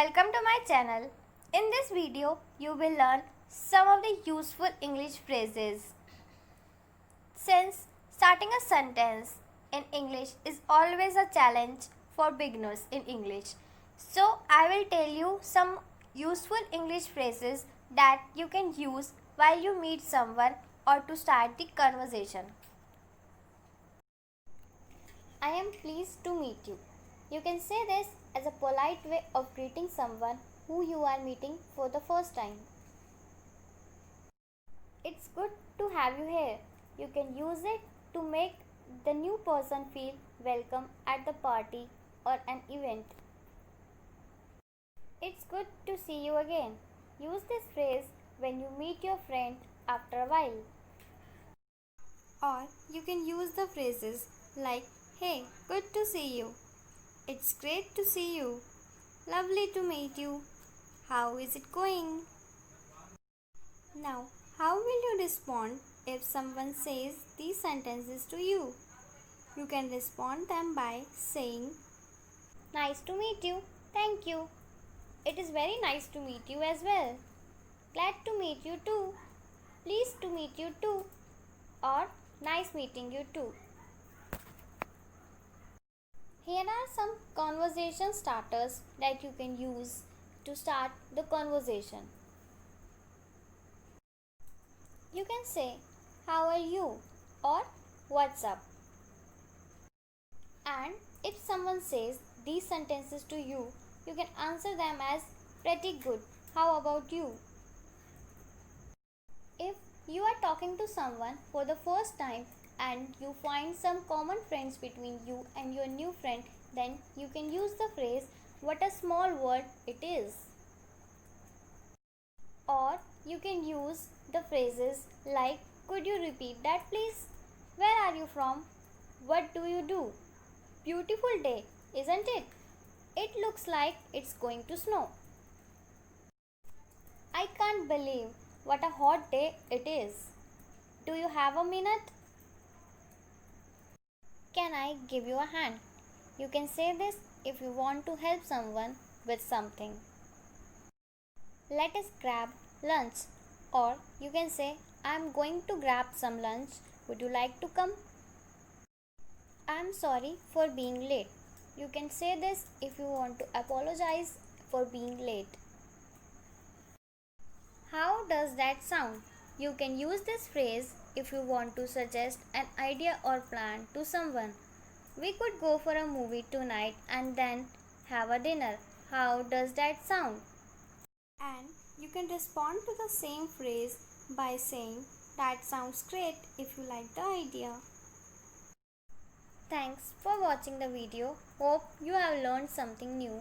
welcome to my channel. In this video, you will learn some of the useful English phrases. Since starting a sentence in English is always a challenge for beginners in English, so I will tell you some useful English phrases that you can use while you meet someone or to start the conversation. I am pleased to meet you. You can say this as a polite way of greeting someone who you are meeting for the first time. It's good to have you here. You can use it to make the new person feel welcome at the party or an event. It's good to see you again. Use this phrase when you meet your friend after a while. Or you can use the phrases like, "Hey, good to see you. It's great to see you. Lovely to meet you. How is it going?" Now, how will you respond if someone says these sentences to you? You can respond them by saying, "Nice to meet you. Thank you. It is very nice to meet you as well. Glad to meet you too. Pleased to meet you too." Or, "Nice meeting you too." Here are some conversation starters that you can use to start the conversation. You can say, "How are you?" or "What's up?" And if someone says these sentences to you, you can answer them as "Pretty good. How about you?" If you are talking to someone for the first time and you find some common friends between you and your new friend, then you can use the phrase, "What a small world it is." Or you can use the phrases like, "Could you repeat that please? Where are you from? What do you do? Beautiful day, isn't it? It looks like it's going to snow. I can't believe what a hot day it is. Do you have a minute? Can I give you a hand?" You can say this if you want to help someone with something. "Let us grab lunch." Or you can say, "I'm going to grab some lunch. Would you like to come?" "I'm sorry for being late." You can say this if you want to apologize for being late. How does that sound? You can use this phrase if you want to suggest an idea or plan to someone. "We could go for a movie tonight and then have a dinner. How does that sound?" And you can respond to the same phrase by saying, "That sounds great," if you like the idea. Thanks for watching the video. Hope you have learned something new.